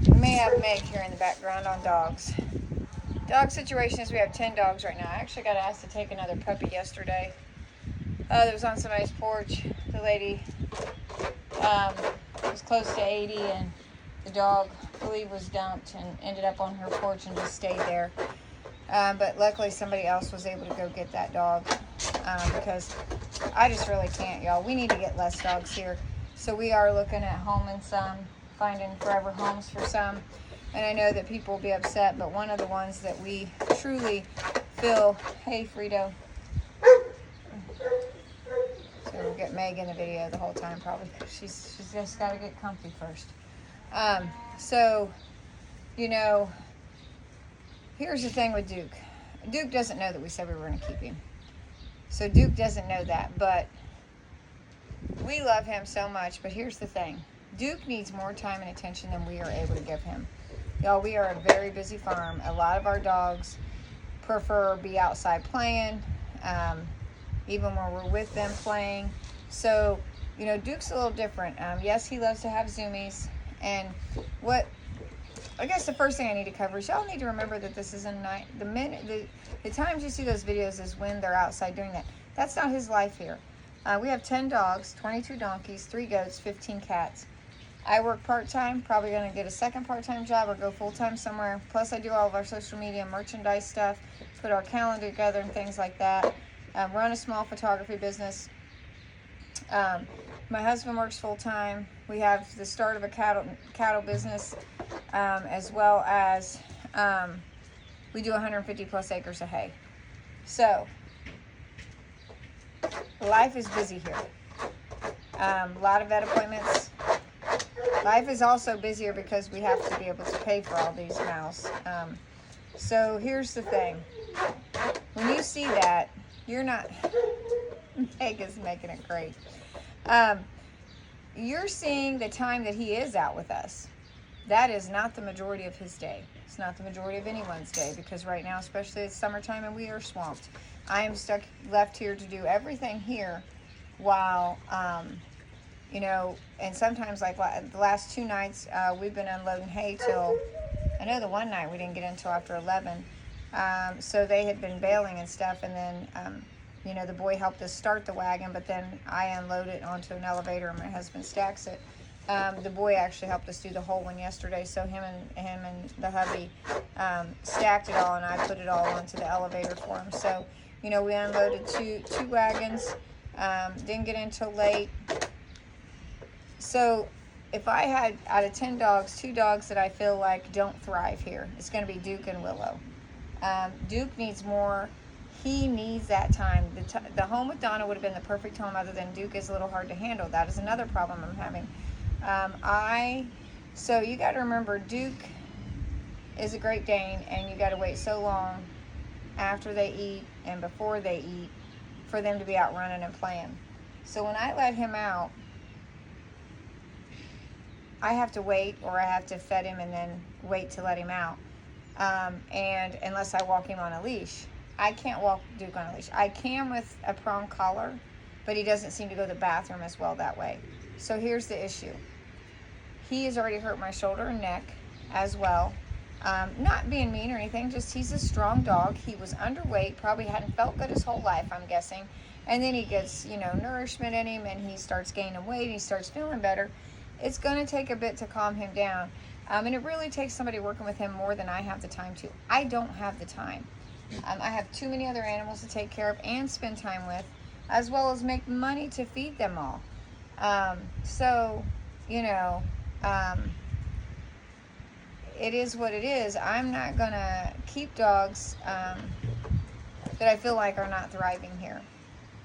We may have Meg here in the background on dogs. Dog situation is we have 10 dogs right now. I actually got asked to take another puppy yesterday. That was on somebody's porch. The lady was close to 80 and the dog, I believe, was dumped and ended up on her porch and just stayed there. But luckily somebody else was able to go get that dog because I just really can't, y'all. We need to get less dogs here. So we are looking at homing some, finding forever homes for some. And I know that people will be upset, but one of the ones that we truly feel, hey Frito. So we'll get Meg in the video the whole time probably. She's just got to get comfy first. So, you know, here's the thing with Duke. Duke doesn't know that we said we were going to keep him. So Duke doesn't know that, but we love him so much. But here's the thing. Duke needs more time and attention than we are able to give him. Y'all, we are a very busy farm. A lot of our dogs prefer be outside playing, even when we're with them playing. So, you know, Duke's a little different. Yes, he loves to have zoomies. And what, I guess the first thing I need to cover is y'all need to remember that this is a night. The times you see those videos is when they're outside doing that. That's not his life here. We have 10 dogs, 22 donkeys, 3 goats, 15 cats. I work part-time, probably going to get a second part-time job or go full-time somewhere. Plus, I do all of our social media and merchandise stuff, put our calendar together and things like that. Run a small photography business. My husband works full-time. We have the start of a cattle business, as well as we do 150 plus acres of hay. So, life is busy here. A lot of vet appointments. Life is also busier because we have to be able to pay for all these mouths. So here's the thing. When you see that, you're not... Meg is making it great. You're seeing the time that he is out with us. That is not the majority of his day. It's not the majority of anyone's day because right now, especially it's summertime and we are swamped. I am left here to do everything here while... you know, and sometimes like the last 2 nights, we've been unloading hay till, I know the one night we didn't get in until after 11. So they had been baling and stuff. And then, you know, the boy helped us start the wagon, but then I unload it onto an elevator and my husband stacks it. The boy actually helped us do the whole one yesterday. So him and the hubby, stacked it all and I put it all onto the elevator for him. So, you know, we unloaded two wagons, didn't get in till late. So if I had, out of 10 dogs, 2 dogs that I feel like don't thrive here, it's going to be Duke and Willow. Duke needs more. He needs that time. The home with Donna would have been the perfect home, other than Duke is a little hard to handle. That is another problem I'm having. So you got to remember, Duke is a Great Dane, and you got to wait so long after they eat and before they eat for them to be out running and playing. So when I let him out, I have to wait, or I have to fed him and then wait to let him out. And unless I walk him on a leash. I can't walk Duke on a leash. I can with a prong collar, but he doesn't seem to go to the bathroom as well that way. So here's the issue. He has already hurt my shoulder and neck as well. Not being mean or anything, just he's a strong dog. He was underweight, probably hadn't felt good his whole life, I'm guessing. And then he gets, you know, nourishment in him and he starts gaining weight and he starts feeling better. It's going to take a bit to calm him down. And it really takes somebody working with him more than I have the time to. I don't have the time. I have too many other animals to take care of and spend time with, as well as make money to feed them all. So, you know, it is what it is. I'm not going to keep dogs that I feel like are not thriving here.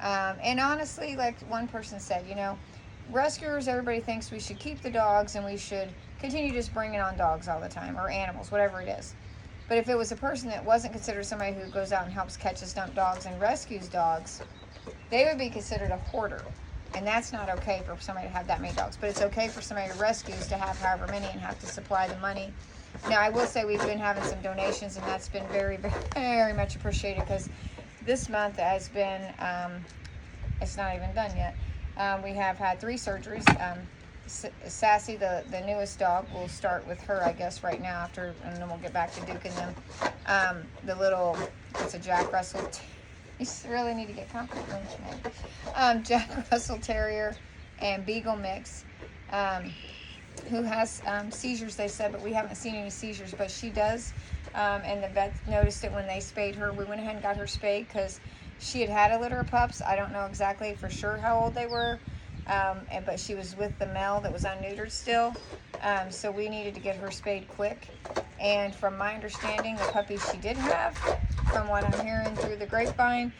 And honestly, like one person said, you know, rescuers, everybody thinks we should keep the dogs and we should continue just bringing on dogs all the time, or animals, whatever it is. But if it was a person that wasn't considered somebody who goes out and helps catch and dump dogs and rescues dogs, they would be considered a hoarder. And that's not okay for somebody to have that many dogs. But it's okay for somebody who rescues to have however many and have to supply the money. Now, I will say we've been having some donations, and that's been very, very, very much appreciated, because this month has been, it's not even done yet. We have had 3 surgeries. Sassy, the newest dog, we'll start with her, I guess, right now after, and then we'll get back to Duke and them. The little, it's a Jack Russell. You really need to get comfortable, don't you? Jack Russell Terrier and Beagle mix, who has seizures, they said, but we haven't seen any seizures, but she does. And the vet noticed it when they spayed her. We went ahead and got her spayed because she had a litter of pups. I don't know exactly for sure how old they were, but she was with the male that was unneutered still. So we needed to get her spayed quick. And from my understanding, the puppies she did have, from what I'm hearing through the grapevine,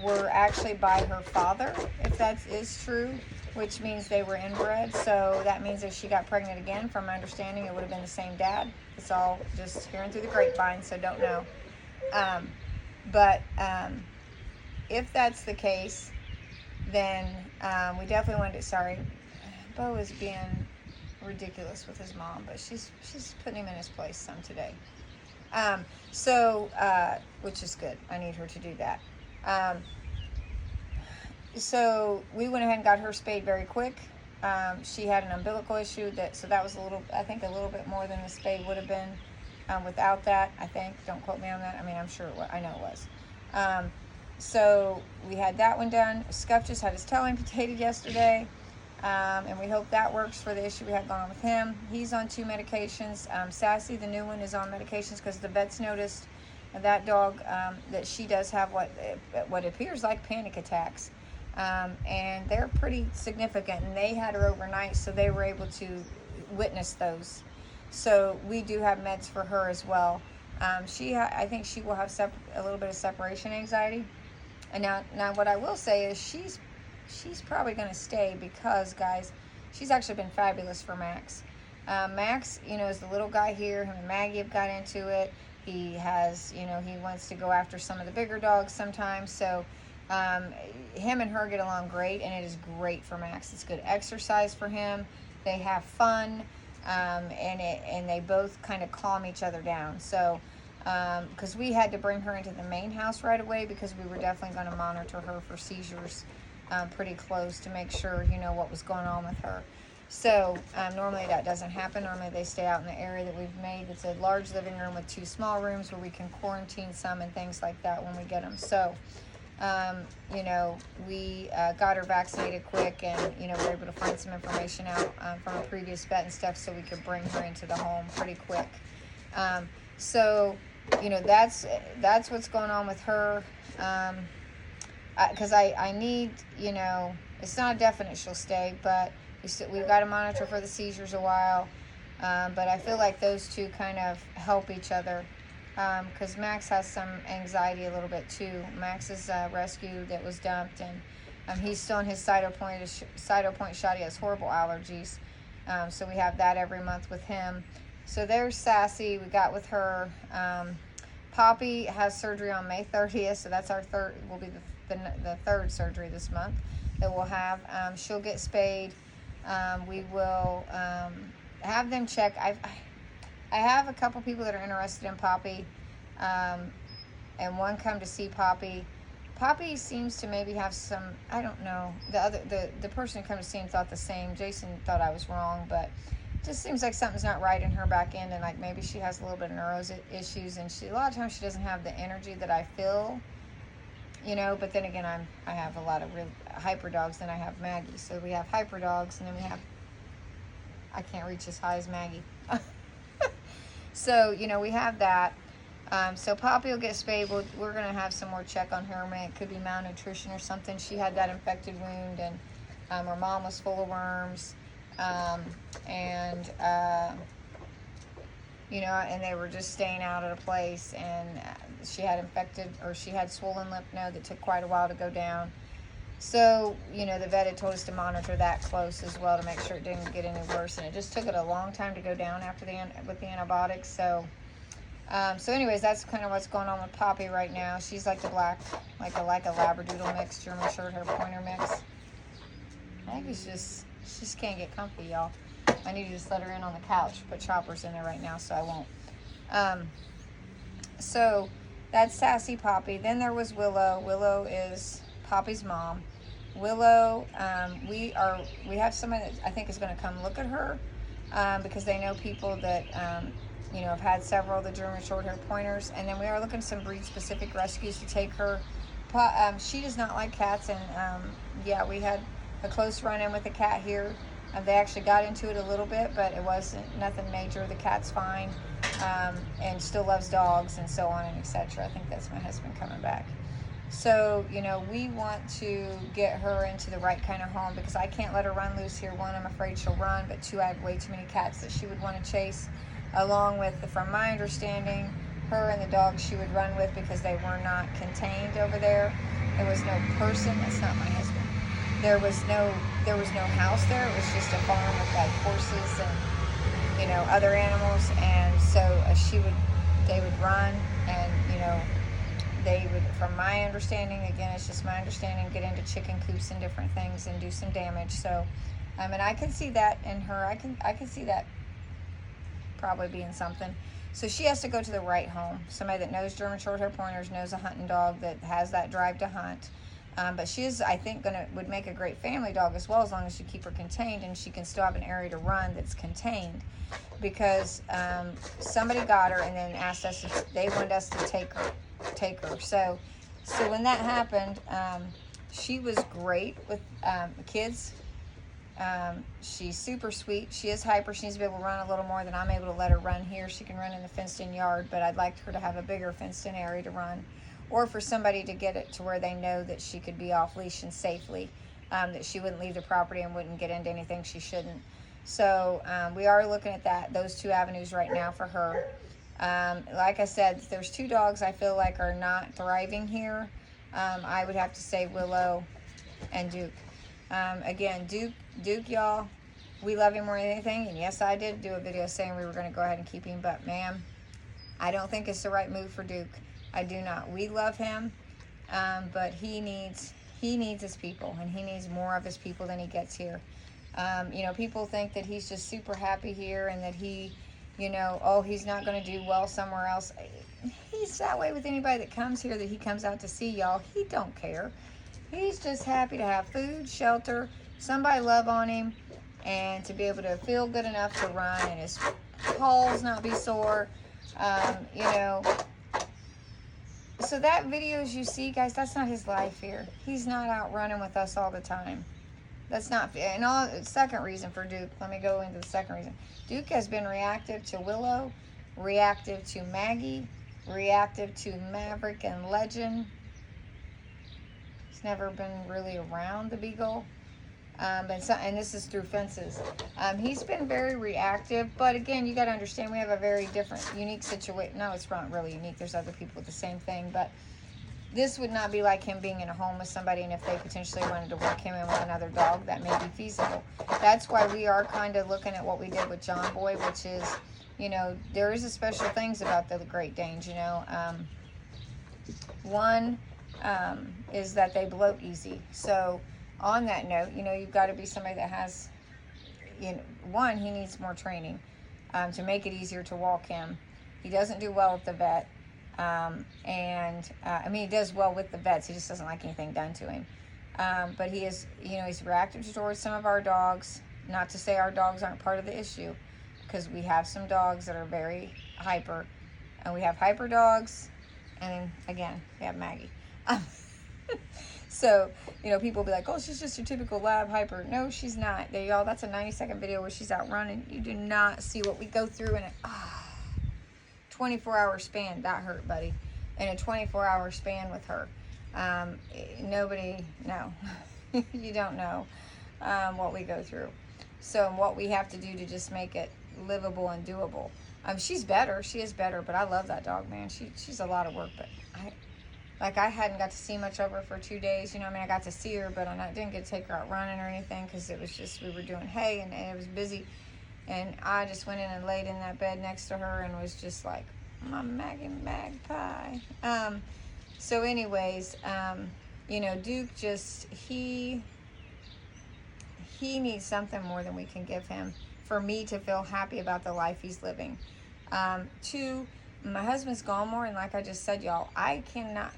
were actually by her father, if that is true, which means they were inbred. So that means if she got pregnant again, from my understanding, it would have been the same dad. It's all just hearing through the grapevine, so don't know. But if that's the case, then we definitely wanted to, sorry, Bo is being ridiculous with his mom, but she's putting him in his place some today. Which is good. I need her to do that. So we went ahead and got her spayed very quick. She had an umbilical issue, so that was I think a little bit more than the spade would have been without that, I think. Don't quote me on that. I mean, I'm sure it was. I know it was. So we had that one done. Scuff just had his tail amputated yesterday, and we hope that works for the issue we had going on with him. He's on 2 medications. Sassy, the new one, is on medications because the vets noticed that dog, that she does have what appears like panic attacks. And they're pretty significant, and they had her overnight, so they were able to witness those. So we do have meds for her as well. I think she will have a little bit of separation anxiety. And now what I will say is she's probably going to stay because, guys, she's actually been fabulous for Max. Max, is the little guy here. Him and Maggie have got into it. He has, he wants to go after some of the bigger dogs sometimes. So him and her get along great, and it is great for Max. It's good exercise for him. They have fun, and they both kind of calm each other down. So, because we had to bring her into the main house right away because we were definitely going to monitor her for seizures pretty close to make sure, what was going on with her. So normally that doesn't happen. Normally they stay out in the area that we've made. It's a large living room with 2 small rooms where we can quarantine some and things like that when we get them. So, we got her vaccinated quick, and, we were able to find some information out from a previous vet and stuff so we could bring her into the home pretty quick. That's what's going on with her. Because I need, it's not a definite she'll stay, but we've got to monitor for the seizures a while. But I feel like those two kind of help each other. Because Max has some anxiety a little bit too. Max's rescue that was dumped, and he's still in his Cytopoint shot. He has horrible allergies. So we have that every month with him. So there's Sassy. We got with her. Poppy has surgery on May 30th, so that's our will be the third surgery this month that we'll have. She'll get spayed. We will have them check. I have a couple people that are interested in Poppy, and one come to see Poppy. Poppy seems to maybe have some, I don't know, the person who came to see him thought the same. Jason thought I was wrong, but it just seems like something's not right in her back end, and like maybe she has a little bit of neuro issues, and a lot of times she doesn't have the energy that I feel, but then again, I have a lot of real hyper dogs, and I have Maggie. So we have hyper dogs, and then we have, I can't reach as high as Maggie. So, we have that. So Poppy will get spayed. We're going to have some more check on her. It could be malnutrition or something. She had that infected wound, and her mom was full of worms. And they were just staying out at a place, and she had swollen lymph node that took quite a while to go down. So, the vet had told us to monitor that close as well to make sure it didn't get any worse. And it just took it a long time to go down with the antibiotics. So, anyways, that's kind of what's going on with Poppy right now. She's like the black, like a Labradoodle mix, German Short Hair Pointer mix. Maggie's she just can't get comfy, y'all. I need to just let her in on the couch. Put choppers in there right now, so I won't. So that's Sassy Poppy. Then there was Willow. Willow is Poppy's mom. Willow, we have someone that I think is going to come look at her, because they know people that have had several of the German Shorthair Pointers, and then we are looking at some breed-specific rescues to take her. She does not like cats, and yeah, we had a close run-in with a cat here. They actually got into it a little bit, but it wasn't nothing major. The cat's fine, and still loves dogs, and so on and etc. I think that's my husband coming back. So, we want to get her into the right kind of home, because I can't let her run loose here. One, I'm afraid she'll run, but two, I have way too many cats that she would want to chase, along with, from my understanding, her and the dogs she would run with, because they were not contained over there. There was no person. That's not my husband. There was no house there. It was just a farm with like horses and other animals, and so they would run, and they would, from my understanding, again, it's just my understanding, get into chicken coops and different things and do some damage. So, and I can see that in her. I can see that probably being something. So she has to go to the right home. Somebody that knows German Shorthair Pointers, knows a hunting dog, that has that drive to hunt. But she is, I think, would make a great family dog as well, as long as you keep her contained and she can still have an area to run that's contained. Because somebody got her and then asked us if they wanted us to take her. So when that happened, she was great with kids. She's super sweet. She is hyper. She needs to be able to run a little more than I'm able to let her run here. She can run in the fenced-in yard, but I'd like her to have a bigger fenced-in area to run, or for somebody to get it to where they know that she could be off leash and safely, that she wouldn't leave the property and wouldn't get into anything she shouldn't. So we are looking at those two avenues right now for her. Like I said, there's two dogs I feel like are not thriving here. I would have to say Willow and Duke. Again, Duke, y'all, we love him more than anything. And yes, I did do a video saying we were going to go ahead and keep him, but ma'am, I don't think it's the right move for Duke. I do not. We love him, but he needs his people, and he needs more of his people than he gets here. People think that he's just super happy here, and that he, he's not going to do well somewhere else. He's that way with anybody that comes here, that he comes out to see, y'all. He don't care. He's just happy to have food, shelter, somebody love on him, and to be able to feel good enough to run, and his paws not be sore, So that videos you see, guys, that's not his life here. He's not out running with us all the time. That's not, and second reason for Duke, let me go into the second reason. Duke has been reactive to Willow, reactive to Maggie, reactive to Maverick and Legend. He's never been really around the Beagle. And this is through fences. He's been very reactive, but again, you got to understand, we have a very different, unique situation. No, it's not really unique. There's other people with the same thing, but this would not be like him being in a home with somebody, and if they potentially wanted to work him in with another dog, that may be feasible. That's why we are kind of looking at what we did with John Boy, which is, there is a special things about the Great Danes, One is that they bloat easy. So on that note, you've got to be somebody that has, one, he needs more training to make it easier to walk him. He doesn't do well with the vet. He does well with the vets. He just doesn't like anything done to him. But he is, he's reactive towards some of our dogs. Not to say our dogs aren't part of the issue, because we have some dogs that are very hyper. And we have hyper dogs. And then, again, we have Maggie. So, people will be like, oh, she's just your typical lab hyper. No, she's not. There, y'all, that's a 90-second video where she's out running. You do not see what we go through in a 24-hour span. That hurt, buddy. In a 24-hour span with her. Nobody, no. You don't know what we go through. So, what we have to do to just make it livable and doable. She's better. She is better, but I love that dog, man. She's a lot of work, but I hadn't got to see much of her for 2 days. I got to see her, but I didn't get to take her out running or anything, because it was just, we were doing hay, and it was busy. And I just went in and laid in that bed next to her and was just like, my Maggie Magpie. So anyways, Duke just, he needs something more than we can give him for me to feel happy about the life he's living. Two, my husband's gone more, and like I just said, y'all,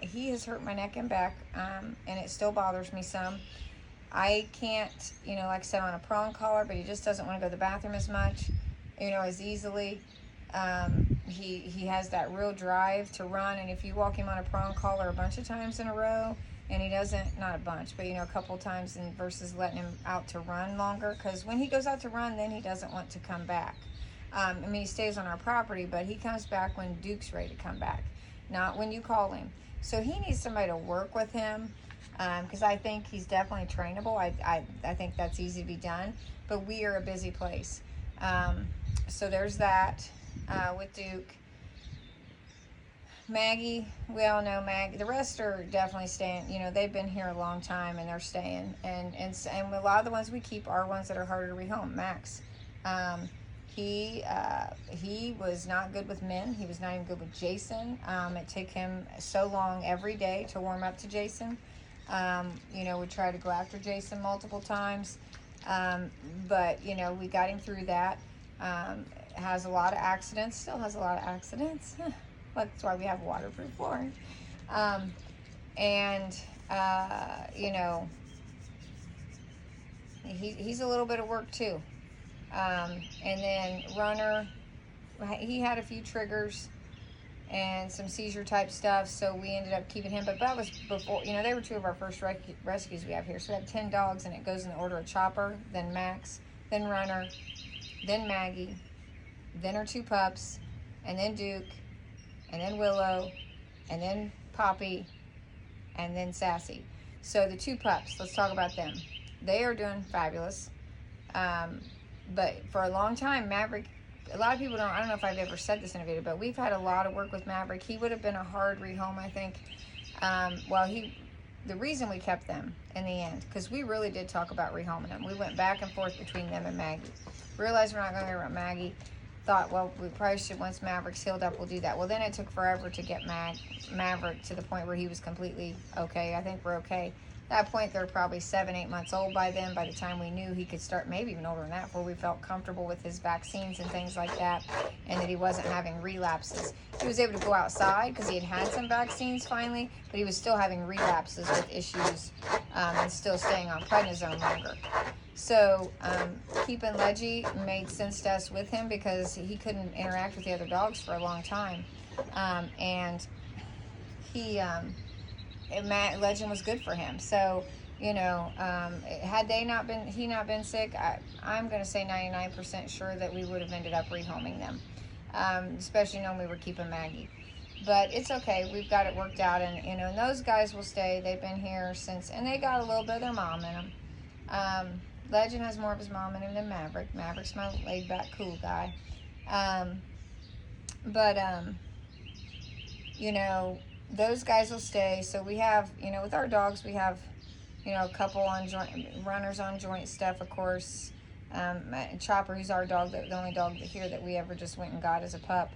he has hurt my neck and back, and it still bothers me some. I can't, you know, like I said, on a prong collar, but he just doesn't want to go to the bathroom as much, you know, as easily. He has that real drive to run, and if you walk him on a prong collar a bunch of times in a row, and he doesn't, not a bunch, but you know, a couple times, and versus letting him out to run longer, because when he goes out to run, then he doesn't want to come back. I mean, he stays on our property, but he comes back when Duke's ready to come back, not when you call him. So he needs somebody to work with him, because I think he's definitely trainable. I think that's easy to be done, but we are a busy place. So there's that with Duke. Maggie, we all know Maggie. The rest are definitely staying. You know, they've been here a long time and they're staying. And a lot of the ones we keep are ones that are harder to rehome. Max, he was not good with men. He was not even good with Jason. It took him so long every day to warm up to Jason. You know, we tried to go after Jason multiple times, but you know, we got him through that. Has a lot of accidents. Still has a lot of accidents. That's why we have waterproof flooring. You know, he's a little bit of work too. And then Runner, he had a few triggers and some seizure type stuff, so we ended up keeping him. But that was before, you know, they were two of our first rescues we have here. So we have 10 dogs, and it goes in the order of Chopper, then Max, then Runner, then Maggie, then our 2 pups, and then Duke, and then Willow, and then Poppy, and then Sassy. So the 2 pups, let's talk about them. They are doing fabulous. But for a long time, Maverick, a lot of people don't, I don't know if I've ever said this in a video, but we've had a lot of work with Maverick. He would have been a hard rehome, I think. The reason we kept them in the end, because we really did talk about rehoming them. We went back and forth between them and Maggie. Realized we're not going to get around Maggie. Thought, well, we probably should, once Maverick's healed up, we'll do that. Well, then it took forever to get Maverick to the point where he was completely okay. I think we're okay. At that point, they're probably 7, 8 months old by then. By the time we knew he could start, maybe even older than that, before we felt comfortable with his vaccines and things like that, and that he wasn't having relapses. He was able to go outside because he had some vaccines finally, but he was still having relapses with issues and still staying on prednisone longer. So keeping Leggy made sense to us with him because he couldn't interact with the other dogs for a long time, and Legend was good for him. So, you know, had he not been sick, I'm going to say 99% sure that we would have ended up rehoming them, especially knowing we were keeping Maggie. But it's okay. We've got it worked out, and you know, and those guys will stay. They've been here since, and they got a little bit of their mom in them. Legend has more of his mom in him than Maverick. Maverick's my laid-back, cool guy. You know, those guys will stay. So we have, you know, with our dogs, we have, you know, a couple on joint, Runners on joint stuff, of course. Chopper, who's our dog, the only dog here that we ever just went and got as a pup.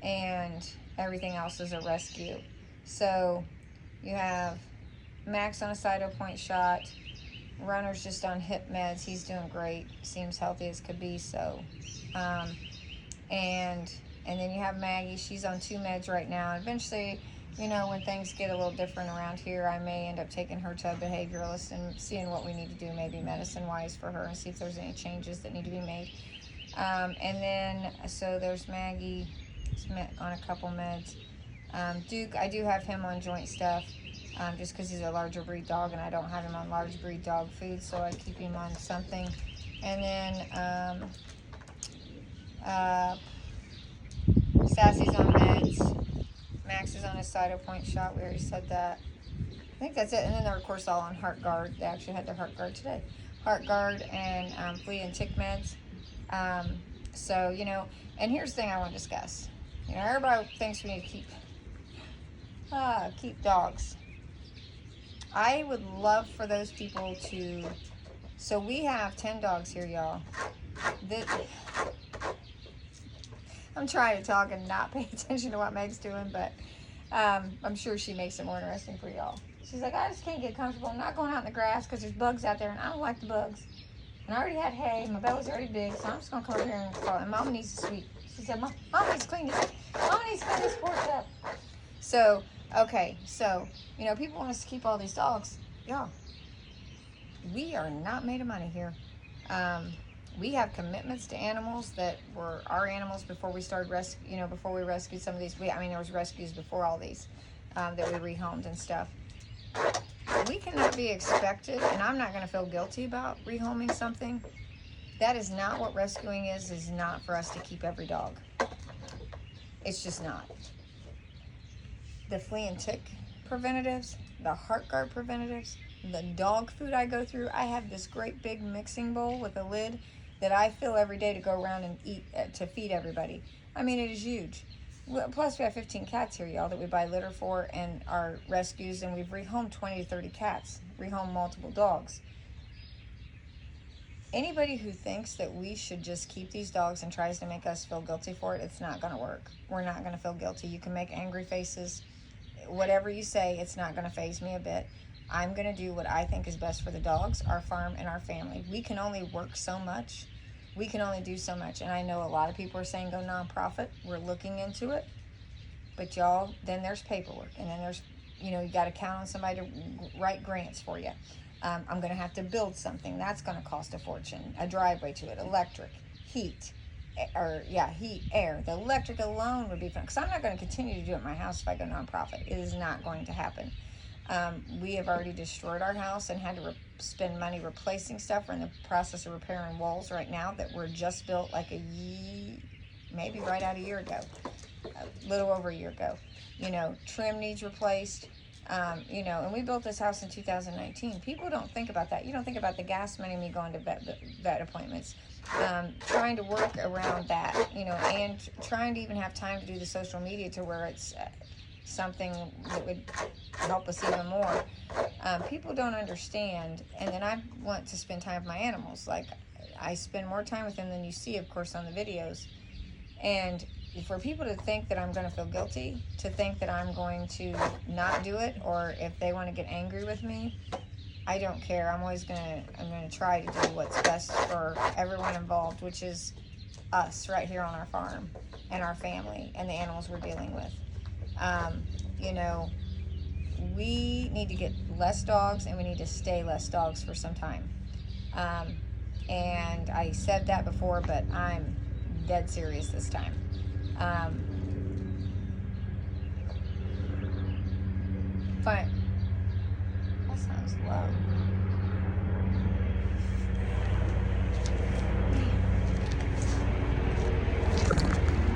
And everything else is a rescue. So you have Max on a Cyto point shot. Runner's just on hip meds. He's doing great. Seems healthy as could be. So, and then you have Maggie. She's on 2 meds right now. Eventually, you know, when things get a little different around here, I may end up taking her to a behavioralist and seeing what we need to do, maybe medicine-wise for her, and see if there's any changes that need to be made. And then, so there's Maggie on a couple meds. Duke, I do have him on joint stuff. Just because he's a larger breed dog and I don't have him on large breed dog food, so I keep him on something. And then Sassy's on meds. Max is on his Cyto point shot. We already said that. I think that's it. And then they're, of course, all on Heart Guard. They actually had their Heart Guard today. Heart Guard and flea and tick meds. So, you know, and here's the thing I want to discuss. You know, everybody thinks we need to keep dogs. I would love for those people to, so we have 10 dogs here, y'all. I'm trying to talk and not pay attention to what Meg's doing, but I'm sure she makes it more interesting for y'all. She's like, I just can't get comfortable. I'm not going out in the grass because there's bugs out there, and I don't like the bugs. And I already had hay. My belly's already big, so I'm just going to come over here and call it. And Mama needs to sweep. She said, Mama needs to clean this. Mama needs to clean this porch up. So, okay, so, you know, people want us to keep all these dogs. Yeah. we are not made of money here. We have commitments to animals that were our animals before we started before we rescued some of these. There was rescues before all these that we rehomed and stuff. We cannot be expected, and I'm not going to feel guilty about rehoming something. That is not what rescuing is not for us to keep every dog. It's just not. The flea and tick preventatives, the heart guard preventatives, the dog food I go through. I have this great big mixing bowl with a lid that I fill every day to go around and eat, to feed everybody. I mean, it is huge. Plus, we have 15 cats here, y'all, that we buy litter for and our rescues, and we've rehomed 20 to 30 cats, rehomed multiple dogs. Anybody who thinks that we should just keep these dogs and tries to make us feel guilty for it, it's not going to work. We're not going to feel guilty. You can make angry faces. Whatever you say, it's not going to faze me a bit. I'm going to do what I think is best for the dogs, our farm, and our family. We can only work so much. We can only do so much. And I know a lot of people are saying go nonprofit. We're looking into it. But y'all, then there's paperwork. And then there's, you got to count on somebody to write grants for you. I'm going to have to build something. That's going to cost a fortune. A driveway to it, electric, heat, air. The electric alone would be fun. Because I'm not going to continue to do it in my house if I go nonprofit. It is not going to happen. We have already destroyed our house and had to spend money replacing stuff. We're in the process of repairing walls right now that were just built like maybe right out a year ago, a little over a year ago. Trim needs replaced. And we built this house in 2019. People don't think about that. You don't think about the gas money, me going to vet appointments, trying to work around that, and trying to even have time to do the social media to where it's something that would help us even more. People don't understand, and then I want to spend time with my animals. Like, I spend more time with them than you see, of course, on the videos. And for people to think that I'm going to feel guilty, to think that I'm going to not do it, or if they want to get angry with me, I don't care. I'm going to try to do what's best for everyone involved, which is us right here on our farm and our family and the animals we're dealing with. We need to get less dogs, and we need to stay less dogs for some time. And I said that before, but I'm dead serious this time. Fine. That sounds low.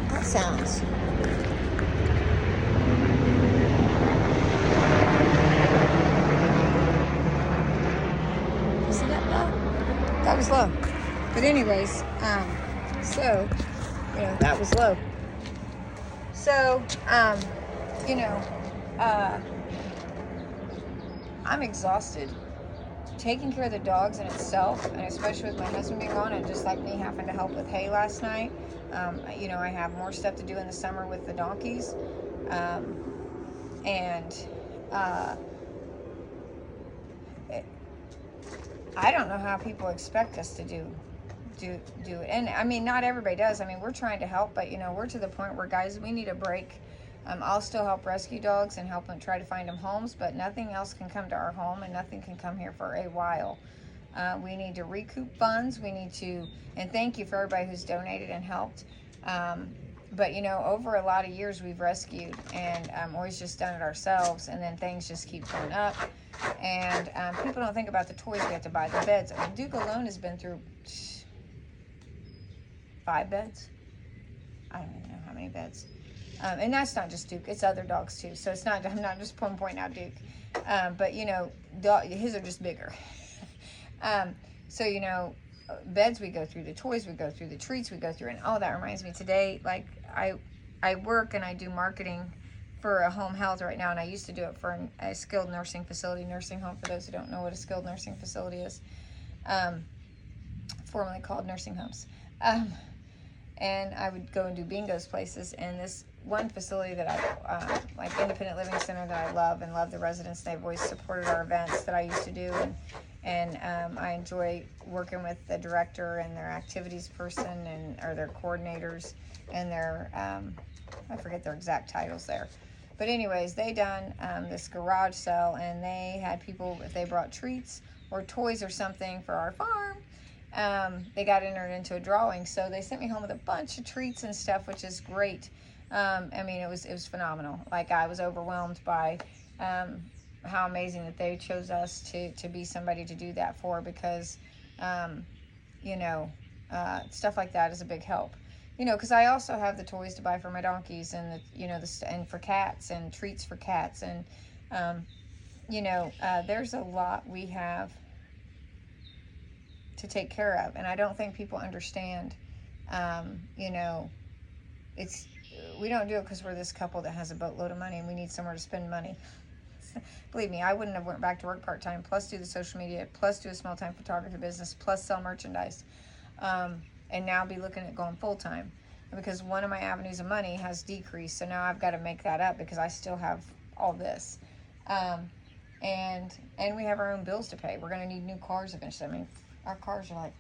That sounds. Isn't that low? That was low. But anyways, that was low. So, I'm exhausted. Taking care of the dogs in itself, and especially with my husband being gone, and just like me having to help with hay last night, I have more stuff to do in the summer with the donkeys, I don't know how people expect us to do it. And I mean, not everybody does. I mean, we're trying to help, but we're to the point where, guys, we need a break. I'll still help rescue dogs and help them try to find them homes, but nothing else can come to our home, and nothing can come here for a while. We need to recoup funds. We need to, and thank you for everybody who's donated and helped. But over a lot of years we've rescued, and always just done it ourselves, and then things just keep going up. And people don't think about the toys we have to buy, the beds. I mean, Duke alone has been through 5 beds. I don't even know how many beds. And that's not just Duke, it's other dogs too. So it's not, I'm not just pointing out Duke. But his are just bigger. Beds we go through, the toys we go through, the treats we go through. And that reminds me, today, like, I work and I do marketing for a home health right now, and I used to do it for a skilled nursing facility, nursing home, for those who don't know what a skilled nursing facility is, formerly called nursing homes. And I would go and do bingos places, and this one facility that I, like independent living center that I love the residents, they've always supported our events that I used to do, and I enjoy working with the director and their activities person or their coordinators and their, I forget their exact titles there. But anyways, they done this garage sale, and they had people, if they brought treats or toys or something for our farm, they got entered into a drawing. So they sent me home with a bunch of treats and stuff, which is great. I mean, it was phenomenal. Like, I was overwhelmed by how amazing that they chose us to be somebody to do that for, because you know, stuff like that is a big help. You know, because I also have the toys to buy for my donkeys, and and for cats, and treats for cats, and you know, there's a lot we have to take care of, and I don't think people understand. You know, we don't do it because we're this couple that has a boatload of money and we need somewhere to spend money. Believe me, I wouldn't have went back to work part-time, plus do the social media, plus do a small-time photography business, plus sell merchandise, and now be looking at going full-time, because one of my avenues of money has decreased. So now I've got to make that up, because I still have all this, and we have our own bills to pay. We're going to need new cars eventually. I mean, our cars are like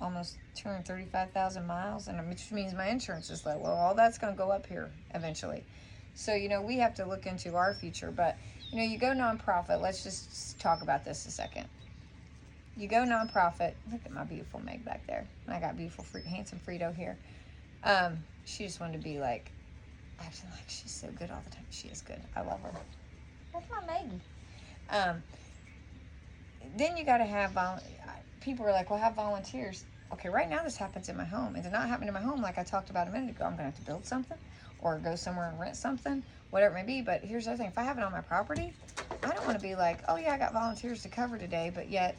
almost 235,000 miles, and which means my insurance is low. Well, all that's going to go up here eventually. So, you know, we have to look into our future. But, you know, you go nonprofit. Let's just talk about this a second. You go nonprofit. Look at my beautiful Meg back there. And I got beautiful, handsome Frito here. She just wanted to be like, acting like she's so good all the time. She is good. I love her. That's my Maggie. Then you got to have people are like, well, have volunteers. Okay, right now this happens in my home. It's not happening in my home like I talked about a minute ago. I'm going to have to build something or go somewhere and rent something, whatever it may be. But here's the other thing. If I have it on my property, I don't want to be like, oh, yeah, I got volunteers to cover today, but yet,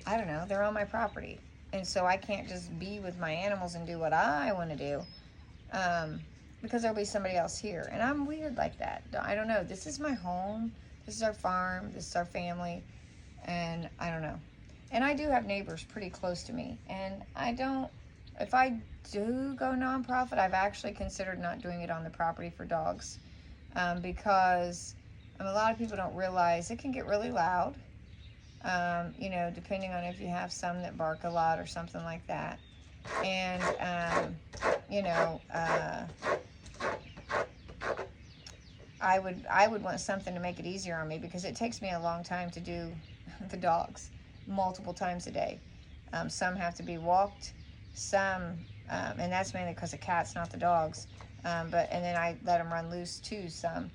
I don't know, they're on my property. And so I can't just be with my animals and do what I want to do, because there'll be somebody else here. And I'm weird like that. I don't know. This is my home. This is our farm. This is our family. And I don't know. And I do have neighbors pretty close to me. And if I do go nonprofit, I've actually considered not doing it on the property for dogs, because a lot of people don't realize it can get really loud, you know, depending on if you have some that bark a lot or something like that. And, you know, I would want something to make it easier on me, because it takes me a long time to do the dogs multiple times a day. Some have to be walked, some, and that's mainly because of cats, not the dogs. And then I let them run loose too. Some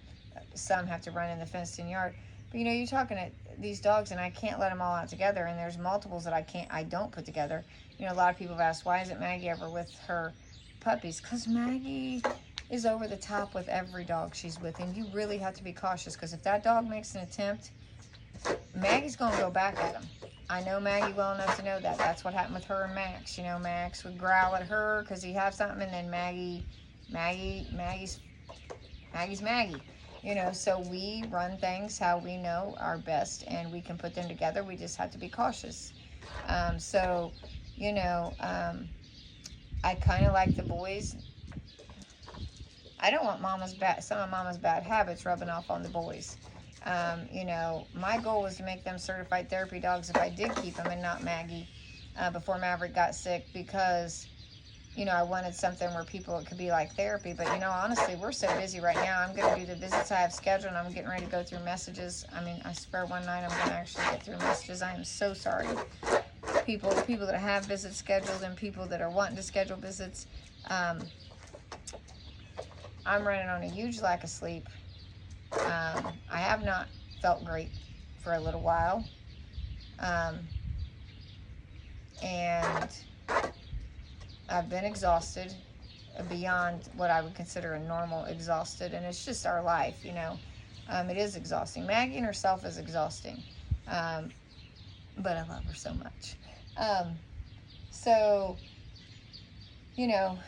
have to run in the fenced-in yard. But you know, you're talking at these dogs, and I can't let them all out together. And there's multiples that I don't put together. You know, a lot of people have asked, why isn't Maggie ever with her puppies? Because Maggie is over the top with every dog she's with, and you really have to be cautious, because if that dog makes an attempt, Maggie's gonna go back at him. I know Maggie well enough to know that. That's what happened with her and Max. You know, Max would growl at her because he'd have something, and then Maggie's Maggie. You know, so we run things how we know are best, and we can put them together. We just have to be cautious. So, you know, I kind of like the boys. I don't want some of Mama's bad habits rubbing off on the boys. You know, my goal was to make them certified therapy dogs if I did keep them, and not Maggie, before Maverick got sick, because, you know, I wanted something where it could be like therapy. But, you know, honestly, we're so busy right now. I'm going to do the visits I have scheduled, and I'm getting ready to go through messages. I mean, I swear one night I'm going to actually get through messages. I am so sorry. People that have visits scheduled, and people that are wanting to schedule visits. I'm running on a huge lack of sleep. I have not felt great for a little while. And I've been exhausted beyond what I would consider a normal exhausted. And it's just our life, you know. It is exhausting. Maggie in herself is exhausting. But I love her so much. So, you know,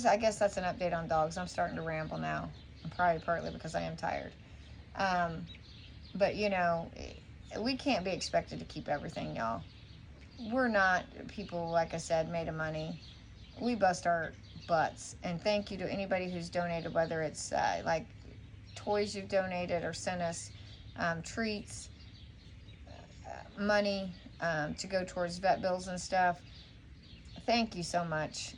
I guess that's an update on dogs. I'm starting to ramble now. Probably partly because I am tired. But, you know, we can't be expected to keep everything, y'all. We're not people, like I said, made of money. We bust our butts. And thank you to anybody who's donated, whether it's like toys you've donated or sent us, treats, money to go towards vet bills and stuff. Thank you so much.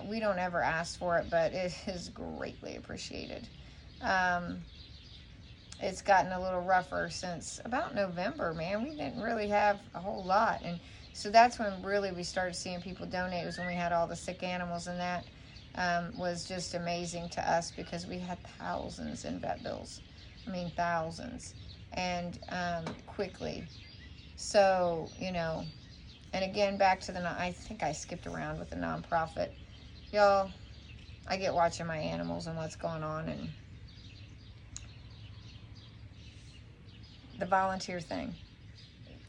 We don't ever ask for it, but it is greatly appreciated. it's gotten a little rougher since about November, man. We didn't really have a whole lot. And so that's when really we started seeing people donate, was when we had all the sick animals, and that was just amazing to us because we had thousands in vet bills. I mean, thousands. And quickly. So, you know, and again, back to I think I skipped around with the nonprofit. Y'all, I get watching my animals and what's going on, and the volunteer thing.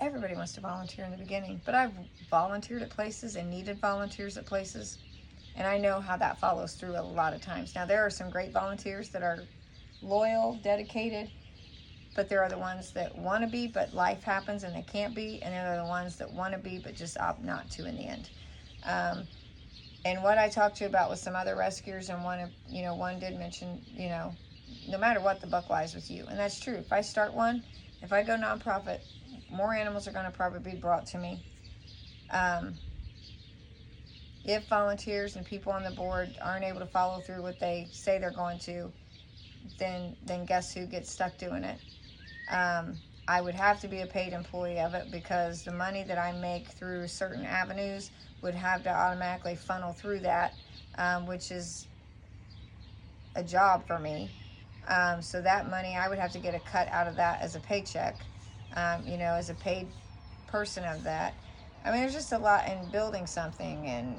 Everybody wants to volunteer in the beginning, but I've volunteered at places and needed volunteers at places, and I know how that follows through a lot of times. Now, there are some great volunteers that are loyal, dedicated, but there are the ones that want to be, but life happens and they can't be, and there are the ones that want to be, but just opt not to in the end. And what I talked to you about with some other rescuers, and one did mention, no matter what, the buck lies with you. And that's true. If I start one, if I go nonprofit, more animals are going to probably be brought to me. If volunteers and people on the board aren't able to follow through what they say they're going to, then guess who gets stuck doing it? I would have to be a paid employee of it, because the money that I make through certain avenues would have to automatically funnel through that, which is a job for me. So that money, I would have to get a cut out of that as a paycheck, as a paid person of that. I mean, there's just a lot in building something, and,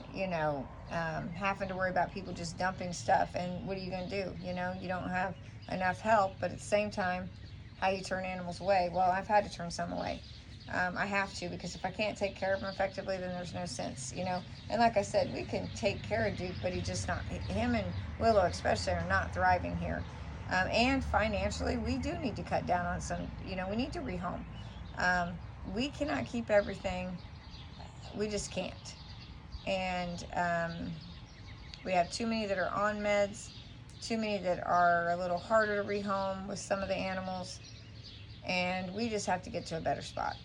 having to worry about people just dumping stuff. And what are you going to do? You don't have enough help, but at the same time, how you turn animals away? Well, I've had to turn some away. I have to, because if I can't take care of them effectively, then there's no sense, And like I said, we can take care of Duke, but him and Willow especially are not thriving here. And financially, we do need to cut down on some, we need to rehome. We cannot keep everything. We just can't. And we have too many that are on meds, too many that are a little harder to rehome with some of the animals. And we just have to get to a better spot,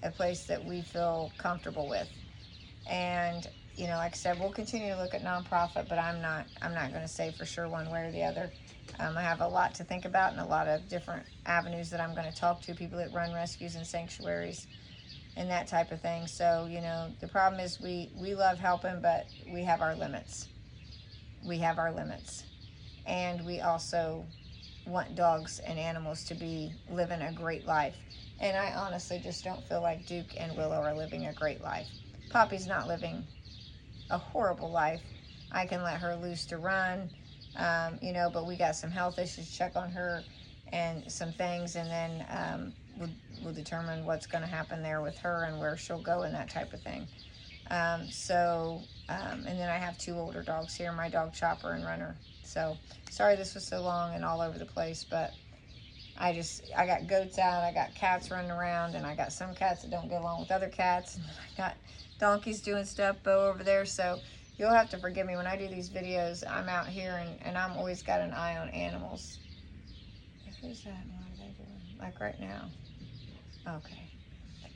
a place that we feel comfortable with. And, like I said, we'll continue to look at nonprofit, but I'm not going to say for sure one way or the other. I have a lot to think about, and a lot of different avenues that I'm going to talk to, people that run rescues and sanctuaries and that type of thing. So, the problem is we love helping, but we have our limits. We have our limits. And we also want dogs and animals to be living a great life. And I honestly just don't feel like Duke and Willow are living a great life. Poppy's not living a horrible life. I can let her loose to run, but we got some health issues to check on her and some things, and then we'll determine what's going to happen there with her and where she'll go and that type of thing. And then I have 2 older dogs here, my dog Chopper and Runner. So sorry this was so long and all over the place, but I got goats out, I got cats running around, and I got some cats that don't get along with other cats, and I got donkeys doing stuff, Bo over there. So you'll have to forgive me when I do these videos. I'm out here, and I'm always got an eye on animals. Who's that? And what are they doing? Like right now. Okay.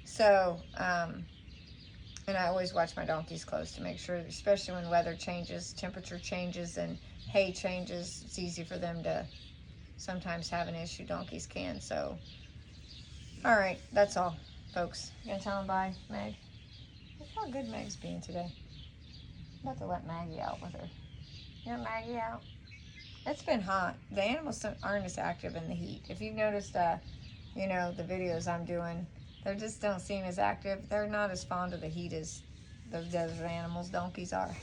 So, and I always watch my donkeys close to make sure, especially when weather changes, temperature changes, and hay changes, it's easy for them to sometimes have an issue. Donkeys can. So, all right, that's all, folks. You gonna tell them bye, Meg? Look how good Meg's being today. I'm about to let Maggie out with her. You want Maggie out? It's been hot. The animals aren't as active in the heat. If you've noticed, the videos I'm doing, they just don't seem as active. They're not as fond of the heat as those desert animals. Donkeys are.